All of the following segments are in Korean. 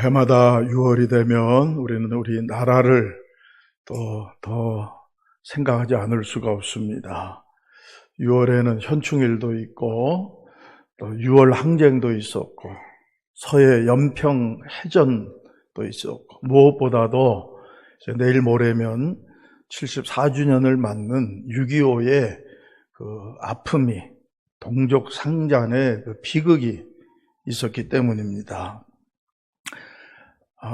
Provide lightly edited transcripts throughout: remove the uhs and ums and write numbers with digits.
해마다 6월이 되면 우리는 우리 나라를 또 더 생각하지 않을 수가 없습니다. 6월에는 현충일도 있고 또 6월 항쟁도 있었고 서해 연평 해전도 있었고 무엇보다도 이제 내일 모레면 74주년을 맞는 6.25의 그 아픔이 동족 상잔의 그 비극이 있었기 때문입니다.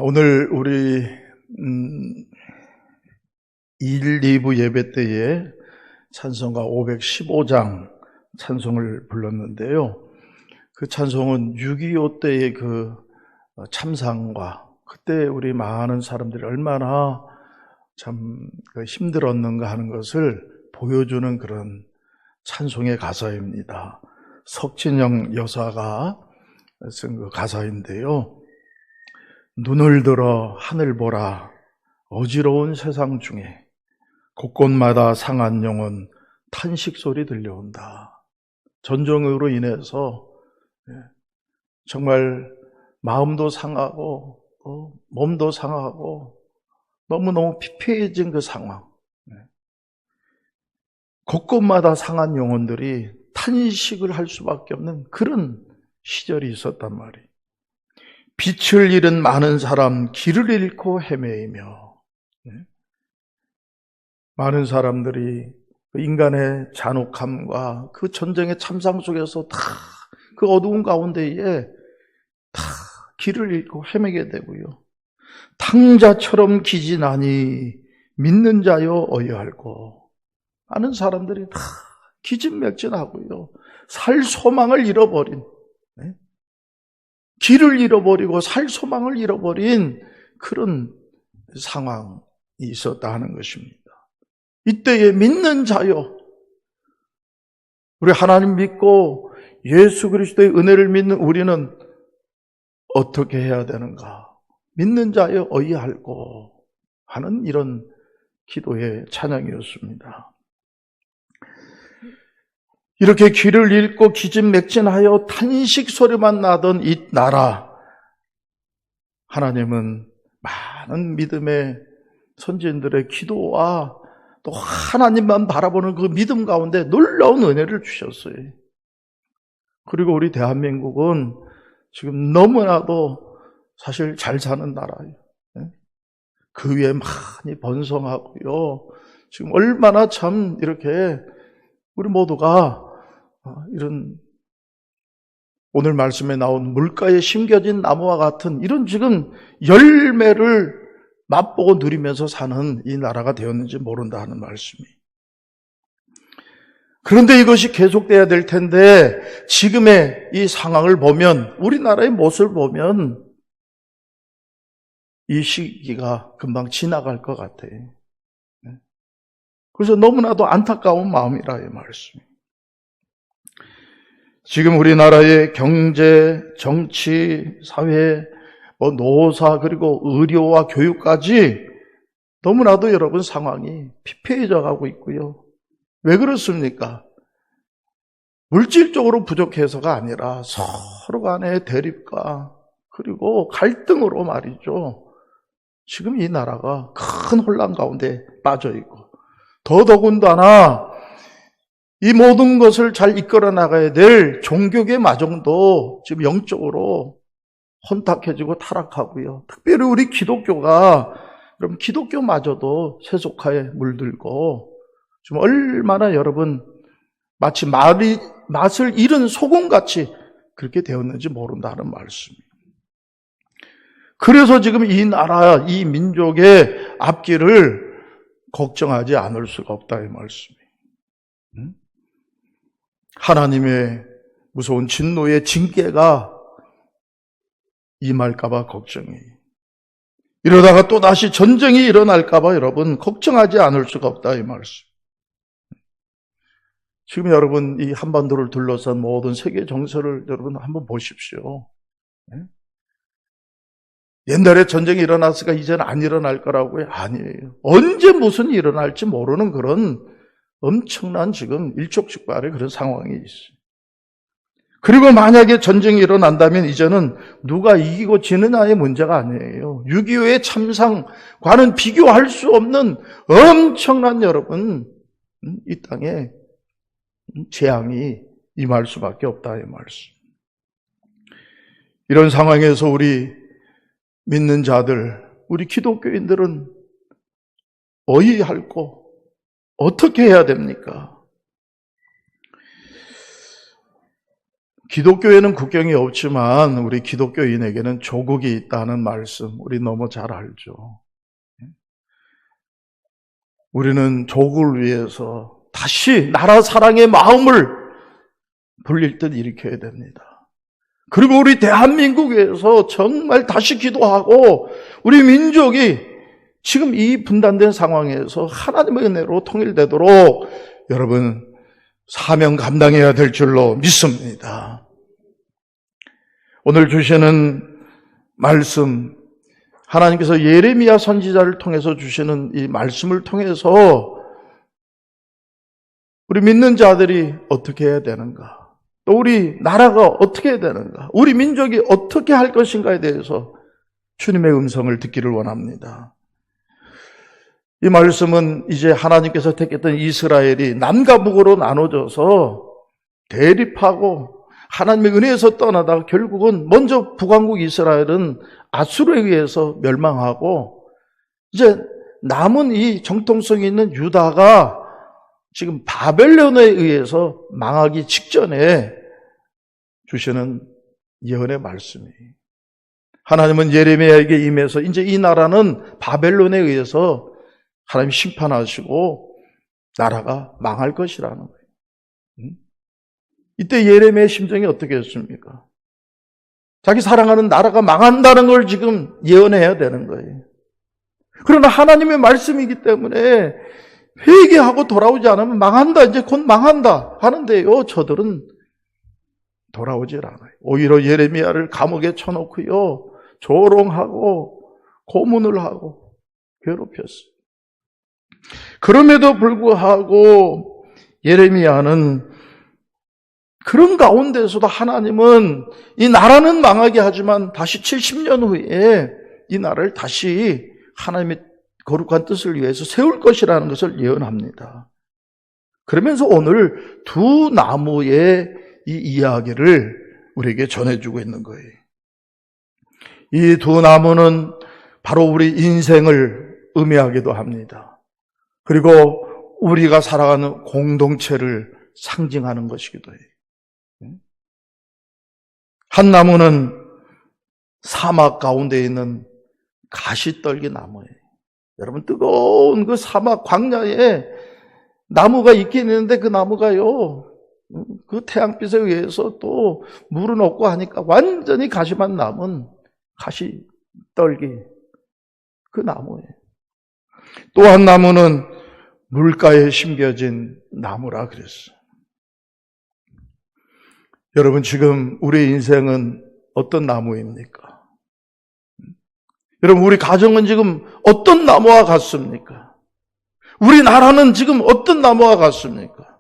오늘 우리 1, 2부 예배 때에 찬송가 515장 찬송을 불렀는데요. 그 찬송은 6.25 때의 그 참상과 그때 우리 많은 사람들이 얼마나 참 힘들었는가 하는 것을 보여주는 그런 찬송의 가사입니다. 석진영 여사가 쓴 그 가사인데요. 눈을 들어 하늘 보라 어지러운 세상 중에 곳곳마다 상한 영혼 탄식 소리 들려온다. 전쟁으로 인해서 정말 마음도 상하고 몸도 상하고 너무너무 피폐해진 그 상황. 곳곳마다 상한 영혼들이 탄식을 할 수밖에 없는 그런 시절이 있었단 말이에요. 빛을 잃은 많은 사람 길을 잃고 헤매이며 많은 사람들이 인간의 잔혹함과 그 전쟁의 참상 속에서 다 그 어두운 가운데에 다 길을 잃고 헤매게 되고요. 탕자처럼 기진하니 믿는 자여 어이할고 많은 사람들이 다 기진맥진하고요. 살 소망을 잃어버린 길을 잃어버리고 살 소망을 잃어버린 그런 상황이 있었다 하는 것입니다. 이때에 믿는 자요. 우리 하나님 믿고 예수 그리스도의 은혜를 믿는 우리는 어떻게 해야 되는가? 믿는 자여 어이할고 하는 이런 기도의 찬양이었습니다. 이렇게 길을 잃고 기진맥진하여 탄식 소리만 나던 이 나라, 하나님은 많은 믿음의 선지인들의 기도와 또 하나님만 바라보는 그 믿음 가운데 놀라운 은혜를 주셨어요. 그리고 우리 대한민국은 지금 너무나도 사실 잘 사는 나라예요. 그 위에 많이 번성하고요. 지금 얼마나 참 이렇게 우리 모두가 이런 오늘 말씀에 나온 물가에 심겨진 나무와 같은 이런 지금 열매를 맛보고 누리면서 사는 이 나라가 되었는지 모른다 하는 말씀이. 그런데 이것이 계속돼야 될 텐데 지금의 이 상황을 보면 우리나라의 모습을 보면 이 시기가 금방 지나갈 것 같아요. 그래서 너무나도 안타까운 마음이라 이 말씀이. 지금 우리나라의 경제, 정치, 사회, 노사 그리고 의료와 교육까지 너무나도 여러분 상황이 피폐해져 가고 있고요. 왜 그렇습니까? 물질적으로 부족해서가 아니라 서로 간의 대립과 그리고 갈등으로 말이죠. 지금 이 나라가 큰 혼란 가운데 빠져 있고 더더군다나 이 모든 것을 잘 이끌어 나가야 될 종교계 마정도 지금 영적으로 혼탁해지고 타락하고요. 특별히 우리 기독교가 그럼 기독교마저도 세속화에 물들고 지금 얼마나 여러분 마치 맛을 잃은 소금같이 그렇게 되었는지 모른다는 말씀이에요. 그래서 지금 이 나라, 이 민족의 앞길을 걱정하지 않을 수가 없다 이 말씀이에요. 하나님의 무서운 진노의 징계가 임할까 봐 걱정이에요. 이러다가 또 다시 전쟁이 일어날까 봐 여러분 걱정하지 않을 수가 없다 이 말씀. 지금 여러분 이 한반도를 둘러싼 모든 세계 정세를 여러분 한번 보십시오. 옛날에 전쟁이 일어났으니까 이제는 안 일어날 거라고요? 아니에요. 언제 무슨 일이 일어날지 모르는 그런 엄청난 지금 일촉즉발의 그런 상황이 있어요. 그리고 만약에 전쟁이 일어난다면 이제는 누가 이기고 지느냐의 문제가 아니에요. 6.25의 참상과는 비교할 수 없는 엄청난 여러분, 이 땅에 재앙이 임할 수밖에 없다, 이 말씀. 이런 상황에서 우리 믿는 자들, 우리 기독교인들은 어이할고 어떻게 해야 됩니까? 기독교에는 국경이 없지만 우리 기독교인에게는 조국이 있다는 말씀 우리 너무 잘 알죠. 우리는 조국을 위해서 다시 나라 사랑의 마음을 불릴 듯 일으켜야 됩니다. 그리고 우리 대한민국에서 정말 다시 기도하고 우리 민족이 지금 이 분단된 상황에서 하나님의 은혜로 통일되도록 여러분 사명 감당해야 될 줄로 믿습니다. 오늘 주시는 말씀, 하나님께서 예레미야 선지자를 통해서 주시는 이 말씀을 통해서 우리 믿는 자들이 어떻게 해야 되는가, 또 우리 나라가 어떻게 해야 되는가, 우리 민족이 어떻게 할 것인가에 대해서 주님의 음성을 듣기를 원합니다. 이 말씀은 이제 하나님께서 택했던 이스라엘이 남과 북으로 나눠져서 대립하고 하나님의 은혜에서 떠나다가 결국은 먼저 북왕국 이스라엘은 아수르에 의해서 멸망하고 이제 남은 이 정통성이 있는 유다가 지금 바벨론에 의해서 망하기 직전에 주시는 예언의 말씀이에요. 하나님은 예레미야에게 임해서 이제 이 나라는 바벨론에 의해서 하나님이 심판하시고 나라가 망할 것이라는 거예요. 이때 예레미야의 심정이 어떻게 했습니까? 자기 사랑하는 나라가 망한다는 걸 지금 예언해야 되는 거예요. 그러나 하나님의 말씀이기 때문에 회개하고 돌아오지 않으면 망한다, 이제 곧 망한다 하는데요, 저들은 돌아오질 않아요. 오히려 예레미야를 감옥에 쳐놓고요, 조롱하고 고문을 하고 괴롭혔어요. 그럼에도 불구하고 예레미야는 그런 가운데서도 하나님은 이 나라는 망하게 하지만 다시 70년 후에 이 나라를 다시 하나님의 거룩한 뜻을 위해서 세울 것이라는 것을 예언합니다. 그러면서 오늘 두 나무의 이 이야기를 우리에게 전해주고 있는 거예요. 이 두 나무는 바로 우리 인생을 의미하기도 합니다. 그리고 우리가 살아가는 공동체를 상징하는 것이기도 해요. 한 나무는 사막 가운데 있는 가시떨기 나무예요. 여러분, 뜨거운 그 사막 광야에 나무가 있긴 있는데 그 나무가요, 그 태양빛에 의해서 또 물은 없고 하니까 완전히 가시만 남은 가시떨기 그 나무예요. 또 한 나무는 물가에 심겨진 나무라 그랬어요. 여러분, 지금 우리 인생은 어떤 나무입니까? 여러분, 우리 가정은 지금 어떤 나무와 같습니까? 우리 나라는 지금 어떤 나무와 같습니까?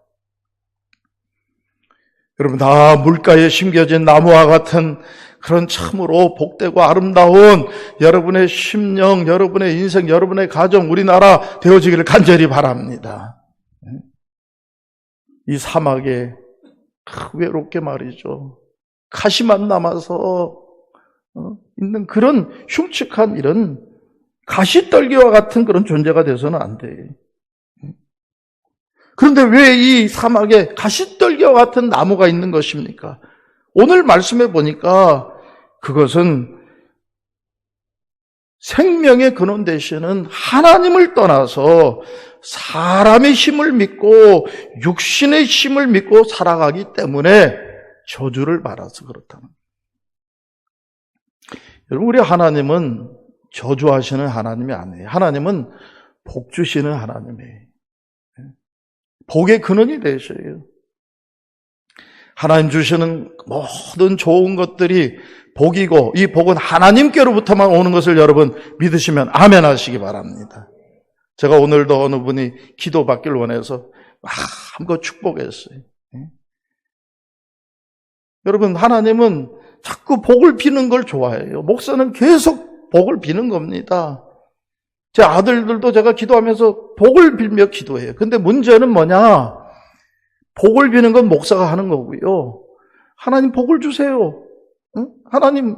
여러분, 다 물가에 심겨진 나무와 같은 그런 참으로 복되고 아름다운 여러분의 심령, 여러분의 인생, 여러분의 가정, 우리나라 되어지기를 간절히 바랍니다. 이 사막에 외롭게 말이죠, 가시만 남아서 있는 그런 흉측한 이런 가시떨기와 같은 그런 존재가 돼서는 안 돼. 그런데 왜 이 사막에 가시떨기와 같은 나무가 있는 것입니까? 오늘 말씀해 보니까 그것은 생명의 근원 되시는 하나님을 떠나서 사람의 힘을 믿고 육신의 힘을 믿고 살아가기 때문에 저주를 받아서 그렇다는 거예요. 여러분, 우리 하나님은 저주하시는 하나님이 아니에요. 하나님은 복 주시는 하나님이에요. 복의 근원이 되셔요. 하나님 주시는 모든 좋은 것들이 복이고 이 복은 하나님께로부터만 오는 것을 여러분 믿으시면 아멘 하시기 바랍니다. 제가 오늘도 어느 분이 기도받길 원해서 마음껏 축복했어요. 여러분, 하나님은 자꾸 복을 비는 걸 좋아해요. 목사는 계속 복을 비는 겁니다. 제 아들들도 제가 기도하면서 복을 빌며 기도해요. 근데 문제는 뭐냐? 복을 비는 건 목사가 하는 거고요. 하나님 복을 주세요. 응? 하나님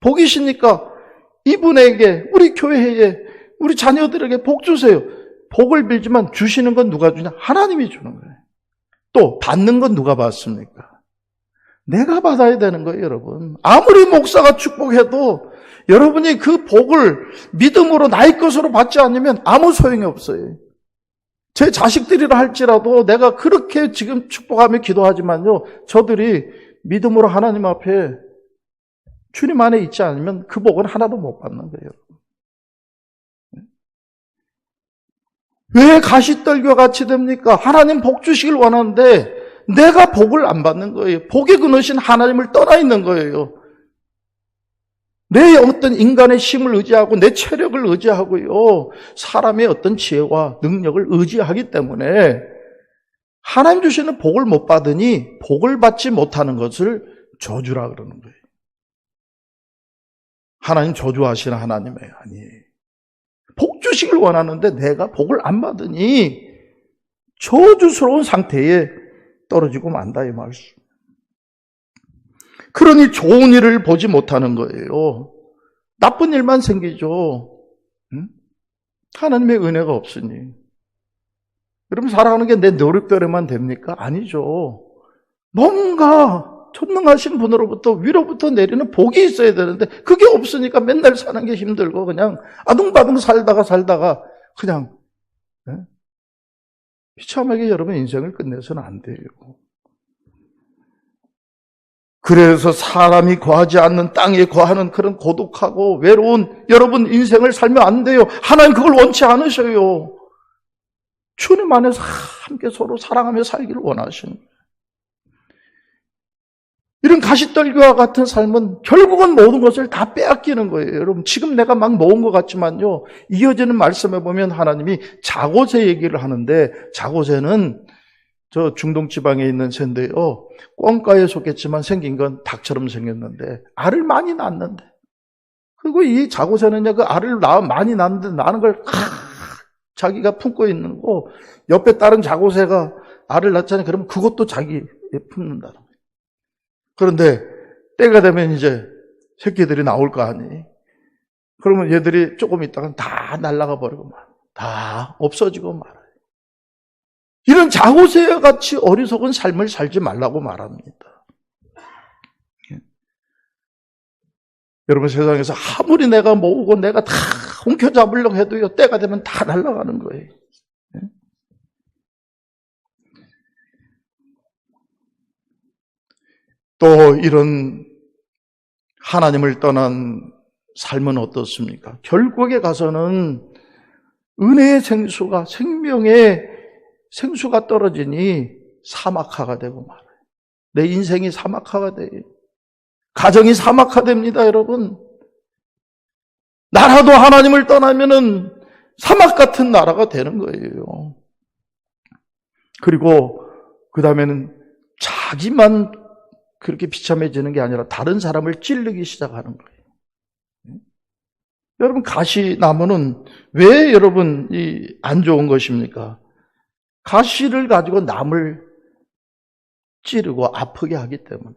복이시니까 이분에게, 우리 교회에, 우리 자녀들에게 복 주세요. 복을 빌지만 주시는 건 누가 주냐? 하나님이 주는 거예요. 또 받는 건 누가 받습니까? 내가 받아야 되는 거예요, 여러분. 아무리 목사가 축복해도 여러분이 그 복을 믿음으로 나의 것으로 받지 않으면 아무 소용이 없어요. 제 자식들이라 할지라도 내가 그렇게 지금 축복하며 기도하지만요, 저들이 믿음으로 하나님 앞에 주님 안에 있지 않으면 그 복은 하나도 못 받는 거예요. 왜 가시떨기와 같이 됩니까? 하나님 복 주시길 원하는데 내가 복을 안 받는 거예요. 복의 근원이신 하나님을 떠나 있는 거예요. 내 어떤 인간의 힘을 의지하고 내 체력을 의지하고요, 사람의 어떤 지혜와 능력을 의지하기 때문에 하나님 주시는 복을 못 받으니 복을 받지 못하는 것을 저주라 그러는 거예요. 하나님 저주하시는 하나님이 아니에요. 복 주시길 원하는데 내가 복을 안 받으니 저주스러운 상태에 떨어지고 만다 이 말씀. 그러니 좋은 일을 보지 못하는 거예요. 나쁜 일만 생기죠. 응? 하나님의 은혜가 없으니. 여러분, 살아가는 게 내 노력대로만 됩니까? 아니죠. 뭔가 전능하신 분으로부터 위로부터 내리는 복이 있어야 되는데 그게 없으니까 맨날 사는 게 힘들고 그냥 아둥바둥 살다가 그냥 비참하게 여러분 인생을 끝내서는 안 돼요. 그래서 사람이 거하지 않는 땅에 거하는 그런 고독하고 외로운 여러분 인생을 살면 안 돼요. 하나님 그걸 원치 않으셔요. 주님 안에서 함께 서로 사랑하며 살기를 원하시는 거예요. 이런 가시떨기와 같은 삶은 결국은 모든 것을 다 빼앗기는 거예요. 여러분, 지금 내가 막 모은 것 같지만요, 이어지는 말씀에 보면 하나님이 자고새 얘기를 하는데, 자고새는 저 중동 지방에 있는 새인데요, 꿩가에 속했지만 생긴 건 닭처럼 생겼는데 알을 많이 낳는데, 그리고 이 자고새는요, 그 알을 많이 낳는데 나는 걸 자기가 품고 있는 거, 옆에 다른 자고새가 알을 낳잖아요. 그러면 그것도 자기에 품는다는 거예요. 그런데 때가 되면 이제 새끼들이 나올 거 아니. 그러면 얘들이 조금 있다가 다 날아가 버리고 다 없어지고 말아요. 이런 자고새와 같이 어리석은 삶을 살지 말라고 말합니다. 여러분, 세상에서 아무리 내가 모으고 내가 다 훔켜잡으려고 해도요, 때가 되면 다 날아가는 거예요. 또 이런 하나님을 떠난 삶은 어떻습니까? 결국에 가서는 은혜의 생수가, 생명의 생수가 떨어지니 사막화가 되고 말아요. 내 인생이 사막화가 돼요. 가정이 사막화됩니다, 여러분. 나라도 하나님을 떠나면은 사막 같은 나라가 되는 거예요. 그리고 그 다음에는 자기만 그렇게 비참해지는 게 아니라 다른 사람을 찌르기 시작하는 거예요. 여러분, 가시나무는 왜 여러분 안 좋은 것입니까? 가시를 가지고 남을 찌르고 아프게 하기 때문에.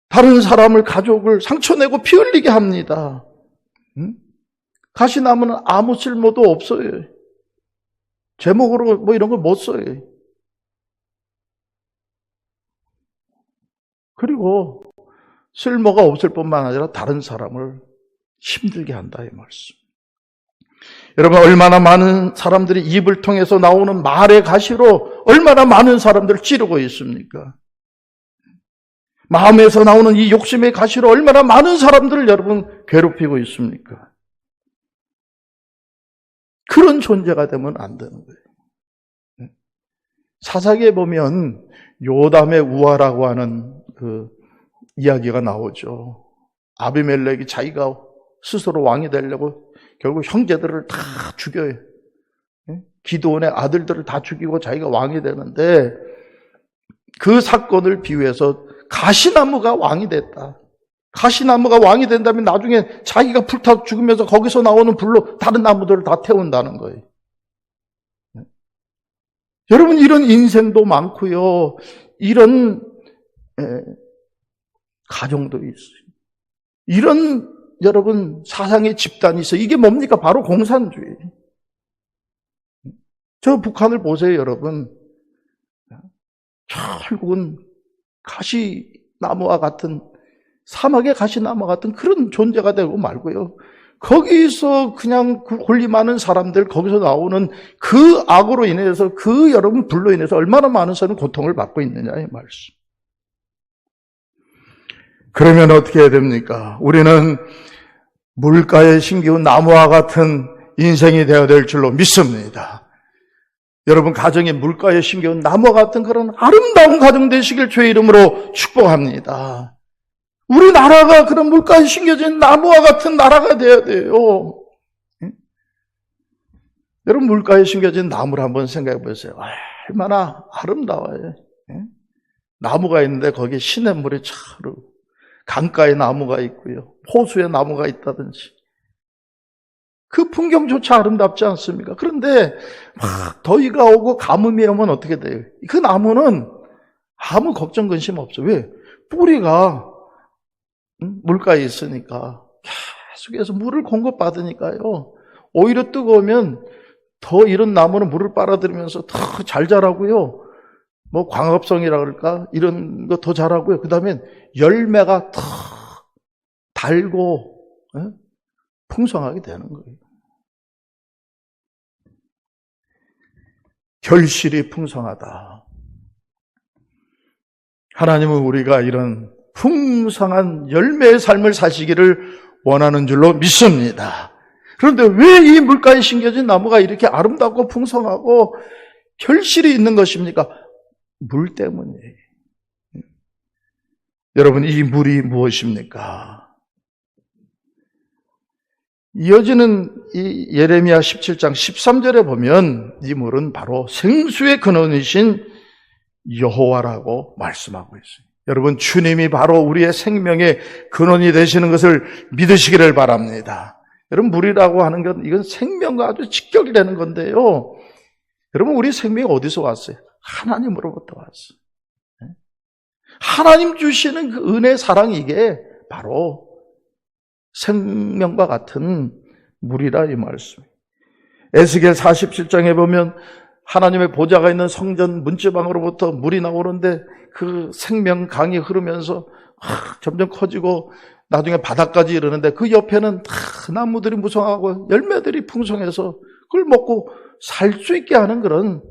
다른 사람을, 가족을 상처내고 피 흘리게 합니다. 가시나무는 아무 쓸모도 없어요. 제목으로 뭐 이런 걸 못 써요. 그리고 쓸모가 없을 뿐만 아니라 다른 사람을 힘들게 한다 이 말씀. 여러분, 얼마나 많은 사람들이 입을 통해서 나오는 말의 가시로 얼마나 많은 사람들을 찌르고 있습니까? 마음에서 나오는 이 욕심의 가시로 얼마나 많은 사람들을 여러분 괴롭히고 있습니까? 그런 존재가 되면 안 되는 거예요. 사사기에 보면 요담의 우화라고 하는 그 이야기가 나오죠. 아비멜렉이 자기가 스스로 왕이 되려고 결국 형제들을 다 죽여요. 기드온의 아들들을 다 죽이고 자기가 왕이 되는데 그 사건을 비유해서 가시나무가 왕이 됐다. 가시나무가 왕이 된다면 나중에 자기가 불타 죽으면서 거기서 나오는 불로 다른 나무들을 다 태운다는 거예요. 여러분, 이런 인생도 많고요. 이런 가정도 있어요. 이런 여러분 사상의 집단이 있어요. 이게 뭡니까? 바로 공산주의. 저 북한을 보세요, 여러분. 결국은 가시나무와 같은, 사막의 가시나무와 같은 그런 존재가 되고 말고요. 거기서 그냥 그 권리 많은 사람들, 거기서 나오는 그 악으로 인해서, 그 여러분 불로 인해서 얼마나 많은 사람이 고통을 받고 있느냐의 말씀. 그러면 어떻게 해야 됩니까? 우리는 물가에 심기운 나무와 같은 인생이 되어야 될 줄로 믿습니다. 여러분, 가정에 물가에 심겨온 나무와 같은 그런 아름다운 가정 되시길 주의 이름으로 축복합니다. 우리나라가 그런 물가에 심겨진 나무와 같은 나라가 되어야 돼요. 여러분, 물가에 심겨진 나무를 한번 생각해 보세요. 얼마나 아름다워요. 나무가 있는데 거기에 시냇물이 차르고, 강가에 나무가 있고요, 호수에 나무가 있다든지, 그 풍경조차 아름답지 않습니까? 그런데 막 더위가 오고 가뭄이 오면 어떻게 돼요? 그 나무는 아무 걱정 근심 없어요. 왜? 뿌리가 물가에 있으니까 계속해서 물을 공급받으니까요. 오히려 뜨거우면 더 이런 나무는 물을 빨아들이면서 더 잘 자라고요. 뭐 광합성이라 그럴까? 이런 거 더 자라고요. 그 다음에 열매가 더 달고 풍성하게 되는 거예요. 결실이 풍성하다. 하나님은 우리가 이런 풍성한 열매의 삶을 사시기를 원하는 줄로 믿습니다. 그런데 왜 이 물가에 심겨진 나무가 이렇게 아름답고 풍성하고 결실이 있는 것입니까? 물 때문이에요. 여러분, 이 물이 무엇입니까? 이어지는 이 예레미야 17장 13절에 보면 이 물은 바로 생수의 근원이신 여호와라고 말씀하고 있어요. 여러분, 주님이 바로 우리의 생명의 근원이 되시는 것을 믿으시기를 바랍니다. 여러분, 물이라고 하는 건 이건 생명과 아주 직결이 되는 건데요. 여러분, 우리 생명이 어디서 왔어요? 하나님으로부터 왔어요. 하나님 주시는 그 은혜, 사랑, 이게 바로 생명과 같은 물이라 이 말씀. 에스겔 47장에 보면 하나님의 보좌가 있는 성전 문지방으로부터 물이 나오는데 그 생명강이 흐르면서 점점 커지고 나중에 바닥까지 이르는데 그 옆에는 다 나무들이 무성하고 열매들이 풍성해서 그걸 먹고 살 수 있게 하는 그런,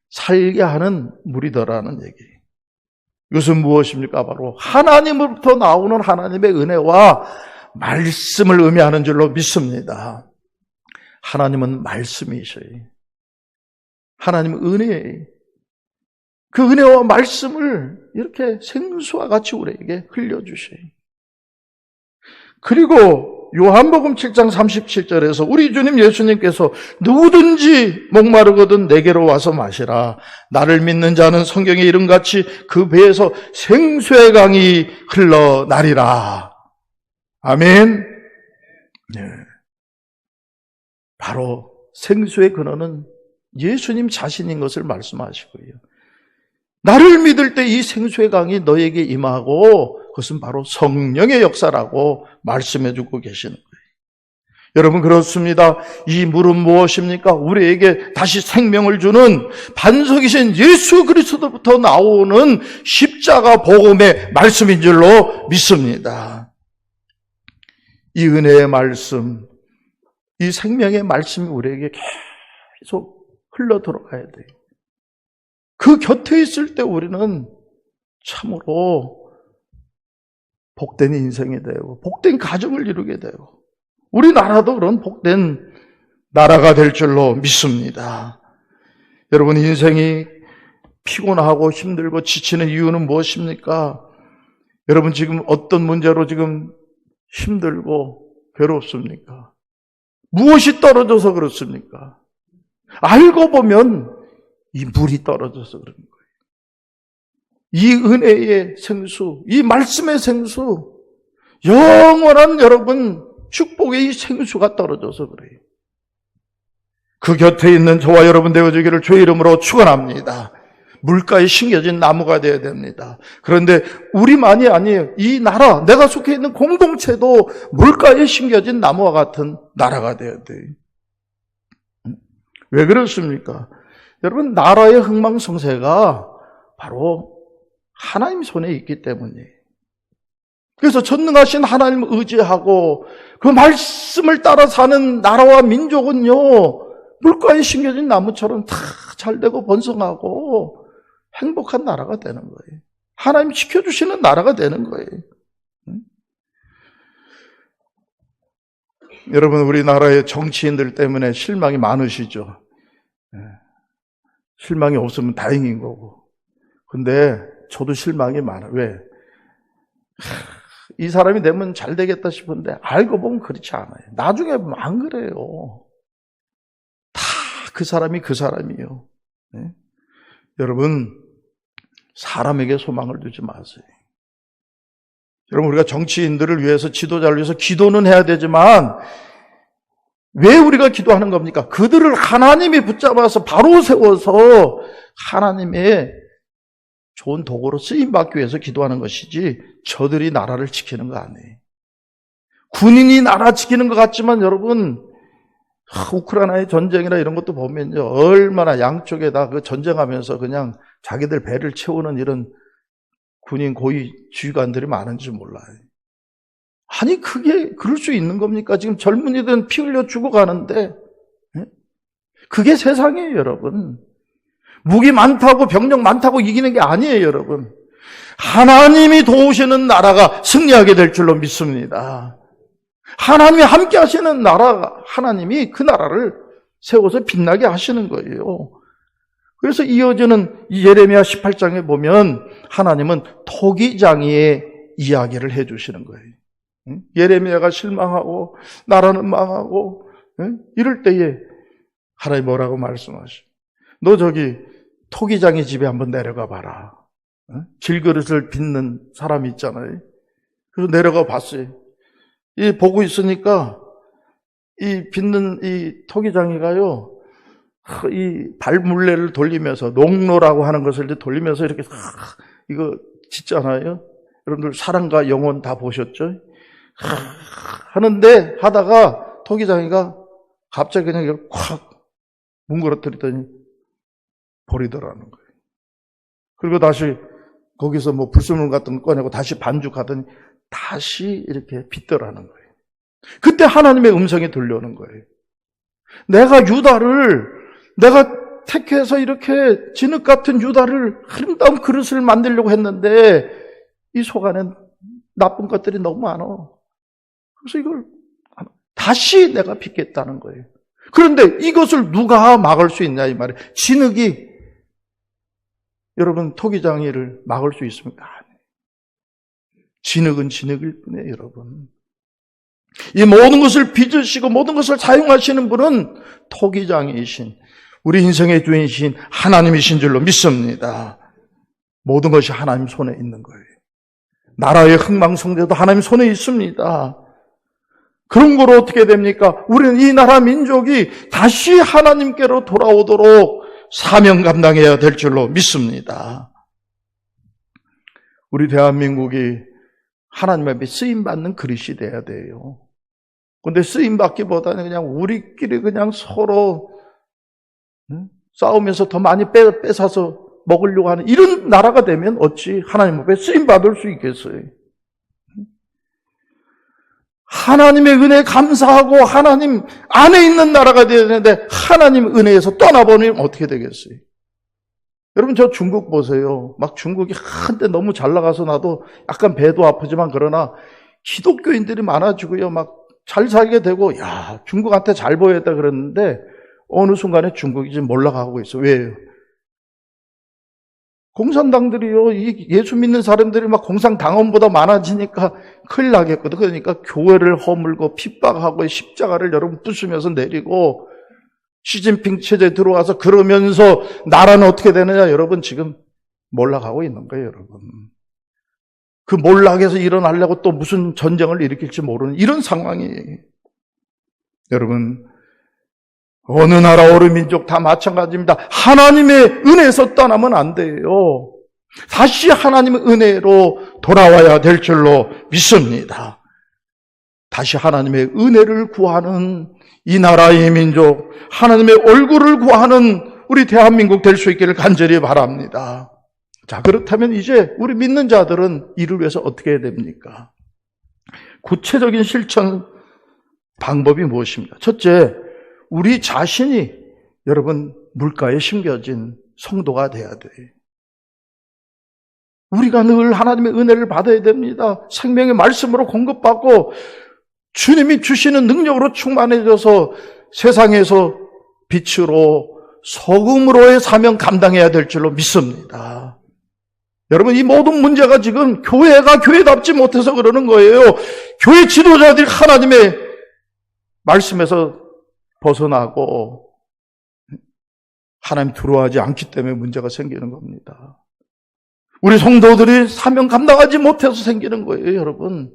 살게 하는 물이더라는 얘기예요. 이것은 무엇입니까? 바로 하나님으로부터 나오는 하나님의 은혜와 말씀을 의미하는 줄로 믿습니다. 하나님은 말씀이셔요. 하나님은 은혜예요. 그 은혜와 말씀을 이렇게 생수와 같이 우리에게 흘려주셔요. 그리고 요한복음 7장 37절에서 우리 주님 예수님께서 누구든지 목마르거든 내게로 와서 마시라. 나를 믿는 자는 성경의 이름같이 그 배에서 생수의 강이 흘러나리라. 아멘. 네. 바로 생수의 근원은 예수님 자신인 것을 말씀하시고요. 나를 믿을 때 이 생수의 강이 너에게 임하고 그것은 바로 성령의 역사라고 말씀해주고 계시는 거예요. 여러분, 그렇습니다. 이 물은 무엇입니까? 우리에게 다시 생명을 주는 반석이신 예수 그리스도부터 나오는 십자가 복음의 말씀인 줄로 믿습니다. 이 은혜의 말씀, 이 생명의 말씀이 우리에게 계속 흘러 들어가야 돼요. 그 곁에 있을 때 우리는 참으로 복된 인생이 되고 복된 가정을 이루게 되고 우리나라도 그런 복된 나라가 될 줄로 믿습니다. 여러분, 인생이 피곤하고 힘들고 지치는 이유는 무엇입니까? 여러분, 지금 어떤 문제로 지금 힘들고 괴롭습니까? 무엇이 떨어져서 그렇습니까? 알고 보면 이 물이 떨어져서 그런 거예요. 이 은혜의 생수, 이 말씀의 생수, 영원한 여러분 축복의 이 생수가 떨어져서 그래요. 그 곁에 있는 저와 여러분 되어주기를 주의 이름으로 축원합니다. 물가에 심겨진 나무가 되어야 됩니다. 그런데 우리만이 아니에요. 이 나라, 내가 속해 있는 공동체도 물가에 심겨진 나무와 같은 나라가 되어야 돼요. 왜 그렇습니까? 여러분, 나라의 흥망성쇠가 바로 하나님 손에 있기 때문이에요. 그래서 전능하신 하나님을 의지하고 그 말씀을 따라 사는 나라와 민족은요, 물가에 심겨진 나무처럼 다 잘되고 번성하고 행복한 나라가 되는 거예요. 하나님 지켜주시는 나라가 되는 거예요. 여러분, 우리나라의 정치인들 때문에 실망이 많으시죠? 실망이 없으면 다행인 거고. 근데 저도 실망이 많아요. 왜? 이 사람이 되면 잘 되겠다 싶은데 알고 보면 그렇지 않아요. 나중에 보면 안 그래요. 다 그 사람이 그 사람이에요. 네? 여러분, 사람에게 소망을 두지 마세요. 여러분, 우리가 정치인들을 위해서, 지도자를 위해서 기도는 해야 되지만 왜 우리가 기도하는 겁니까? 그들을 하나님이 붙잡아서 바로 세워서 하나님의 좋은 도구로 쓰임받기 위해서 기도하는 것이지 저들이 나라를 지키는 거 아니에요. 군인이 나라 지키는 것 같지만 여러분, 우크라이나의 전쟁이나 이런 것도 보면요, 얼마나 양쪽에다 그 전쟁하면서 그냥 자기들 배를 채우는 이런 군인 고위 지휘관들이 많은지 몰라요. 아니, 그게 그럴 수 있는 겁니까? 지금 젊은이들은 피 흘려 죽어가는데, 그게 세상이에요, 여러분. 무기 많다고 병력 많다고 이기는 게 아니에요, 여러분. 하나님이 도우시는 나라가 승리하게 될 줄로 믿습니다. 하나님이 함께 하시는 나라가, 하나님이 그 나라를 세워서 빛나게 하시는 거예요. 그래서 이어지는 이 예레미야 18장에 보면 하나님은 토기장이의 이야기를 해주시는 거예요. 예레미야가 실망하고 나라는 망하고 이럴 때에 하나님 뭐라고 말씀하시죠? 너 저기 토기장의 집에 한번 내려가 봐라. 질그릇을 빚는 사람이 있잖아요. 그래서 내려가 봤어요. 이 보고 있으니까 이 빚는 이 토기장이가요, 이 발물레를 돌리면서 농로라고 하는 것을 돌리면서 이렇게 이거 짓잖아요. 여러분들 사랑과 영혼 다 보셨죠? 하는데 하다가 토기장이가 갑자기 그냥 이걸 콱 뭉그러뜨리더니 버리더라는 거예요. 그리고 다시 거기서 뭐 불순물 같은 거 꺼내고 다시 반죽하더니 다시 이렇게 빚더라는 거예요. 그때 하나님의 음성이 들려오는 거예요. 내가 택해서 이렇게 진흙 같은 유다를 아름다운 그릇을 만들려고 했는데 이 속 안에 나쁜 것들이 너무 많아. 그래서 이걸 다시 내가 빚겠다는 거예요. 그런데 이것을 누가 막을 수 있냐 이 말이에요. 진흙이 여러분 토기장이를 막을 수 있습니까? 진흙은 진흙일 뿐이에요, 여러분. 이 모든 것을 빚으시고 모든 것을 사용하시는 분은 토기장이신 우리 인생의 주인이신 하나님이신 줄로 믿습니다. 모든 것이 하나님 손에 있는 거예요. 나라의 흥망성쇠도 하나님 손에 있습니다. 그런 거로 어떻게 됩니까? 우리는 이 나라 민족이 다시 하나님께로 돌아오도록 사명 감당해야 될 줄로 믿습니다. 우리 대한민국이 하나님 앞에 쓰임받는 그릇이 돼야 돼요. 근데 쓰임받기보다는 그냥 우리끼리 그냥 서로 싸우면서 더 많이 뺏어서 먹으려고 하는 이런 나라가 되면 어찌 하나님 앞에 쓰임받을 수 있겠어요? 하나님의 은혜에 감사하고 하나님 안에 있는 나라가 되어야 되는데 하나님 은혜에서 떠나버리면 어떻게 되겠어요? 여러분 저 중국 보세요. 막 중국이 한때 너무 잘 나가서 나도 약간 배도 아프지만 그러나 기독교인들이 많아지고요. 막 잘 살게 되고 야 중국한테 잘 보였다 그랬는데 어느 순간에 중국이 지금 올라가고 있어. 왜요? 공산당들이요, 예수 믿는 사람들이 막 공산당원보다 많아지니까 큰일 나겠거든. 그러니까 교회를 허물고 핍박하고 십자가를 여러분 부수면서 내리고 시진핑 체제에 들어와서 그러면서 나라는 어떻게 되느냐, 여러분 지금 몰락하고 있는 거예요, 여러분. 그 몰락에서 일어나려고 또 무슨 전쟁을 일으킬지 모르는 이런 상황이에요. 여러분, 어느 나라 어느 민족 다 마찬가지입니다. 하나님의 은혜에서 떠나면 안 돼요. 다시 하나님의 은혜로 돌아와야 될 줄로 믿습니다. 다시 하나님의 은혜를 구하는 이 나라의 민족, 하나님의 얼굴을 구하는 우리 대한민국 될 수 있기를 간절히 바랍니다. 자, 그렇다면 이제 우리 믿는 자들은 이를 위해서 어떻게 해야 됩니까? 구체적인 실천 방법이 무엇입니까? 첫째, 우리 자신이 여러분 물가에 심겨진 성도가 돼야 돼요. 우리가 늘 하나님의 은혜를 받아야 됩니다. 생명의 말씀으로 공급받고 주님이 주시는 능력으로 충만해져서 세상에서 빛으로 소금으로의 사명 감당해야 될 줄로 믿습니다. 여러분, 이 모든 문제가 지금 교회가 교회답지 못해서 그러는 거예요. 교회 지도자들이 하나님의 말씀에서 벗어나고 하나님 들어오지 않기 때문에 문제가 생기는 겁니다. 우리 성도들이 사명 감당하지 못해서 생기는 거예요, 여러분.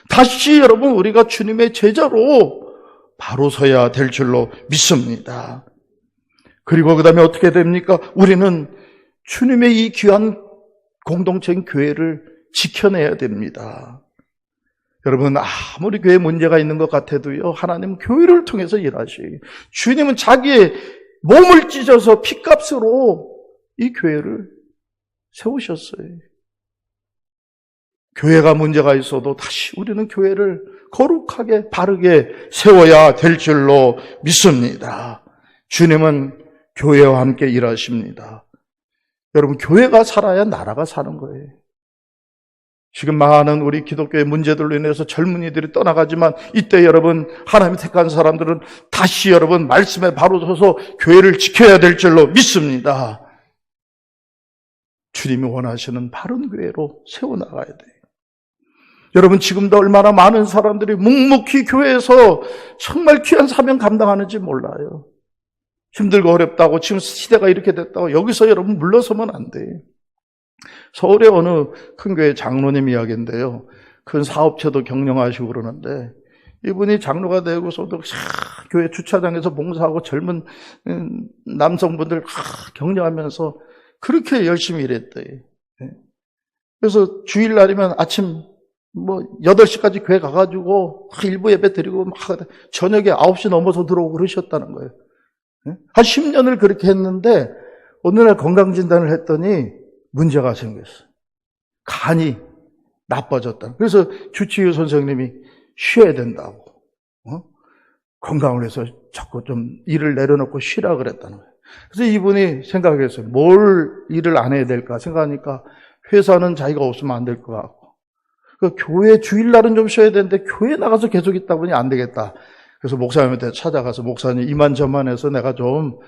다시 여러분 우리가 주님의 제자로 바로 서야 될 줄로 믿습니다. 그리고 그 다음에 어떻게 됩니까? 우리는 주님의 이 귀한 공동체인 교회를 지켜내야 됩니다. 여러분, 아무리 교회에 문제가 있는 것 같아도요, 하나님은 교회를 통해서 일하셔요. 주님은 자기의 몸을 찢어서 피값으로 이 교회를 세우셨어요. 교회가 문제가 있어도 다시 우리는 교회를 거룩하게 바르게 세워야 될 줄로 믿습니다. 주님은 교회와 함께 일하십니다. 여러분, 교회가 살아야 나라가 사는 거예요. 지금 많은 우리 기독교의 문제들로 인해서 젊은이들이 떠나가지만 이때 여러분 하나님이 택한 사람들은 다시 여러분 말씀에 바로 서서 교회를 지켜야 될 줄로 믿습니다. 주님이 원하시는 바른 교회로 세워나가야 돼요. 여러분, 지금도 얼마나 많은 사람들이 묵묵히 교회에서 정말 귀한 사명 감당하는지 몰라요. 힘들고 어렵다고 지금 시대가 이렇게 됐다고 여기서 여러분 물러서면 안 돼요. 서울의 어느 큰 교회 장로님 이야기인데요. 큰 사업체도 경영하시고 그러는데 이분이 장로가 되고서도 교회 주차장에서 봉사하고 젊은 남성분들 격려하면서 그렇게 열심히 일했대요. 그래서 주일날이면 아침 8시까지 교회 가가지고 일부 예배 드리고 막 저녁에 9시 넘어서 들어오고 그러셨다는 거예요. 한 10년을 그렇게 했는데 어느 날 건강진단을 했더니 문제가 생겼어요. 간이 나빠졌다. 그래서 주치의 선생님이 쉬어야 된다고. 건강을 해서 자꾸 좀 일을 내려놓고 쉬라 그랬다는 거예요. 그래서 이분이 생각했어요. 뭘 일을 안 해야 될까 생각하니까 회사는 자기가 없으면 안 될 것 같고 교회 주일날은 좀 쉬어야 되는데 교회 나가서 계속 있다 보니 안 되겠다. 그래서 목사님한테 찾아가서 목사님 이만저만해서 내가 좀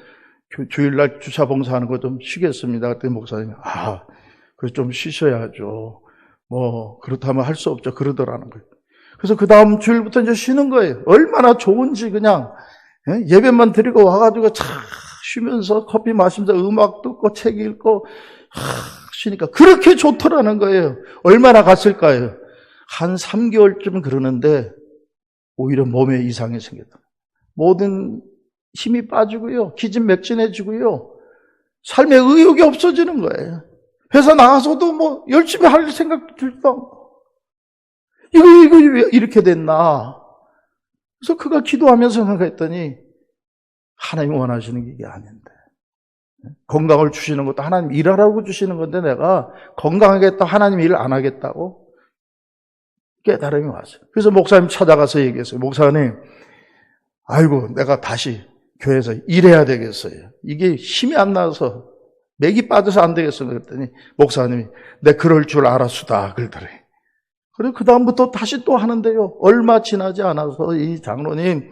주일날 주차 봉사하는 거 좀 쉬겠습니다. 그랬더니 목사님이 그래서 좀 쉬셔야죠. 그렇다면 할 수 없죠. 그러더라는 거예요. 그래서 그 다음 주일부터 이제 쉬는 거예요. 얼마나 좋은지 그냥 예배만 드리고 와가지고 차 쉬면서 커피 마시면서 음악 듣고 책 읽고 쉬니까 그렇게 좋더라는 거예요. 얼마나 갔을까요? 한 3개월쯤 그러는데 오히려 몸에 이상이 생겼다. 모든 힘이 빠지고요. 기진맥진해지고요. 삶에 의욕이 없어지는 거예요. 회사 나가서도 열심히 할 생각도 들지도 않고. 이거 왜 이렇게 됐나? 그래서 그가 기도하면서 생각했더니 하나님이 원하시는 게 이게 아닌데. 건강을 주시는 것도 하나님 일하라고 주시는 건데 내가 건강하겠다 하나님 일을 안 하겠다고? 깨달음이 왔어요. 그래서 목사님 찾아가서 얘기했어요. 목사님, 내가 다시 교회에서 일해야 되겠어요. 이게 힘이 안 나서 맥이 빠져서 안 되겠어요. 그랬더니 목사님이 내 그럴 줄 알았수다 그러더래요. 그리고 그 다음부터 다시 또 하는데요. 얼마 지나지 않아서 이 장로님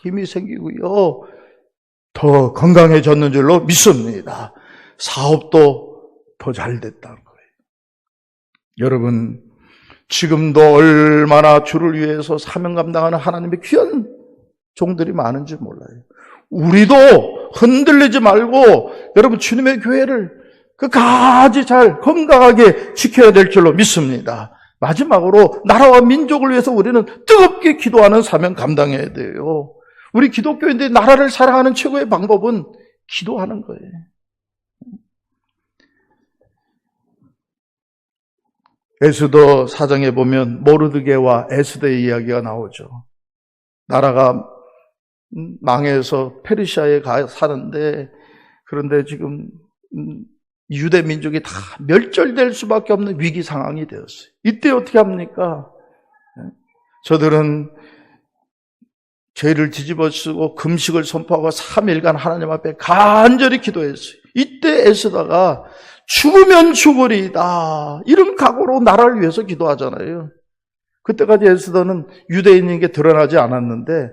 힘이 생기고요. 더 건강해졌는 줄로 믿습니다. 사업도 더 잘 됐다는 거예요. 여러분, 지금도 얼마나 주를 위해서 사명 감당하는 하나님의 귀한 종들이 많은지 몰라요. 우리도 흔들리지 말고 여러분 주님의 교회를 끝까지 잘 건강하게 지켜야 될 줄로 믿습니다. 마지막으로 나라와 민족을 위해서 우리는 뜨겁게 기도하는 사명 감당해야 돼요. 우리 기독교인들이 나라를 사랑하는 최고의 방법은 기도하는 거예요. 에스더 4장에 보면 모르드게와 에스더의 이야기가 나오죠. 나라가 망해서 페르시아에 사는데, 그런데 지금 유대 민족이 다 멸절될 수밖에 없는 위기 상황이 되었어요. 이때 어떻게 합니까? 저들은 죄를 뒤집어 쓰고 금식을 선포하고 3일간 하나님 앞에 간절히 기도했어요. 이때 에스더가 죽으면 죽으리이다, 이런 각오로 나라를 위해서 기도하잖아요. 그때까지 에스더는 유대인에게 드러나지 않았는데,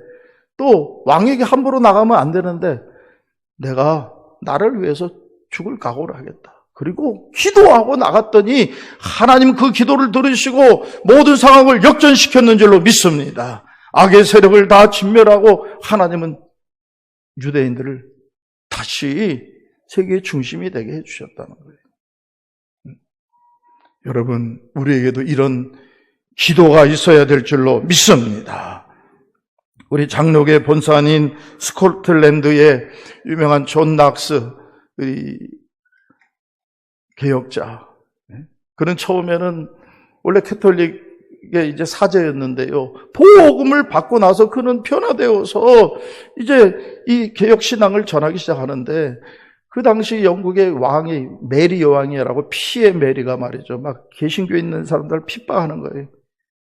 또 왕에게 함부로 나가면 안 되는데 내가 나라를 위해서 죽을 각오를 하겠다. 그리고 기도하고 나갔더니 하나님 그 기도를 들으시고 모든 상황을 역전시켰는 줄로 믿습니다. 악의 세력을 다 진멸하고 하나님은 유대인들을 다시 세계의 중심이 되게 해주셨다는 거예요. 여러분, 우리에게도 이런 기도가 있어야 될 줄로 믿습니다. 우리 장로교의 본산인 스코틀랜드의 유명한 존 낙스 개혁자, 그는 처음에는 원래 캐톨릭의 이제 사제였는데요, 복음을 받고 나서 그는 변화되어서 이제 이 개혁 신앙을 전하기 시작하는데, 그 당시 영국의 왕이 메리 여왕이라고, 피의 메리가 말이죠, 막 개신교에 있는 사람들 핍박하는 거예요.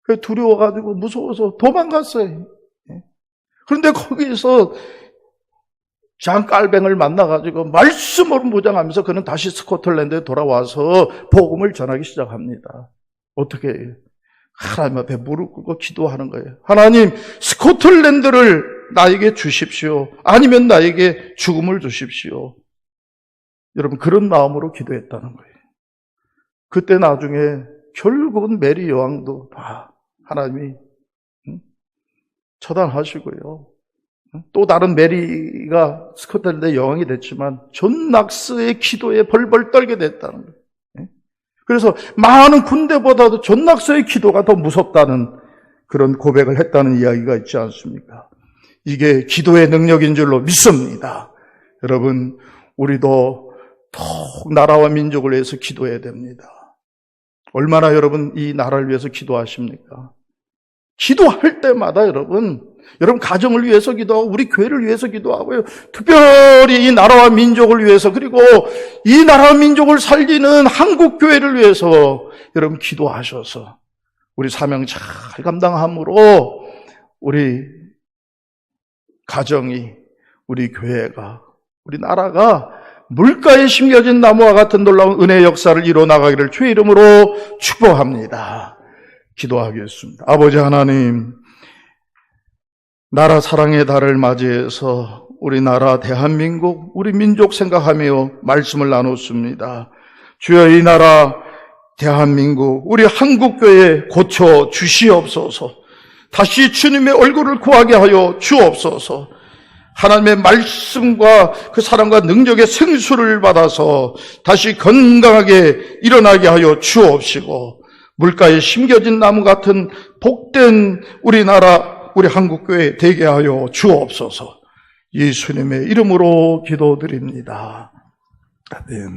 그래서 두려워가지고 무서워서 도망갔어요. 그런데 거기서 장 깔뱅을 만나가지고 말씀으로 무장하면서 그는 다시 스코틀랜드에 돌아와서 복음을 전하기 시작합니다. 어떻게 해요? 하나님 앞에 무릎 꿇고 기도하는 거예요. 하나님, 스코틀랜드를 나에게 주십시오. 아니면 나에게 죽음을 주십시오. 여러분, 그런 마음으로 기도했다는 거예요. 그때 나중에 결국은 메리 여왕도 하나님이 처단하시고요, 또 다른 메리가 스코틀랜드의 여왕이 됐지만 존 낙스의 기도에 벌벌 떨게 됐다는 거예요. 그래서 많은 군대보다도 존 낙스의 기도가 더 무섭다는 그런 고백을 했다는 이야기가 있지 않습니까? 이게 기도의 능력인 줄로 믿습니다. 여러분, 우리도 더욱 나라와 민족을 위해서 기도해야 됩니다. 얼마나 여러분 이 나라를 위해서 기도하십니까? 기도할 때마다 여러분 가정을 위해서 기도하고 우리 교회를 위해서 기도하고요, 특별히 이 나라와 민족을 위해서, 그리고 이 나라와 민족을 살리는 한국 교회를 위해서 여러분 기도하셔서 우리 사명 잘 감당함으로 우리 가정이, 우리 교회가, 우리 나라가 물가에 심겨진 나무와 같은 놀라운 은혜의 역사를 이뤄나가기를 주의 이름으로 축복합니다. 기도하겠습니다. 아버지 하나님, 나라 사랑의 달을 맞이해서 우리나라 대한민국, 우리 민족 생각하며 말씀을 나눴습니다. 주여, 이 나라 대한민국, 우리 한국교회 고쳐 주시옵소서. 다시 주님의 얼굴을 구하게 하여 주옵소서. 하나님의 말씀과 그 사랑과 능력의 생수를 받아서 다시 건강하게 일어나게 하여 주옵시고, 물가에 심겨진 나무 같은 복된 우리나라, 우리 한국교회 되게 하여 주옵소서. 예수님의 이름으로 기도드립니다. 아멘.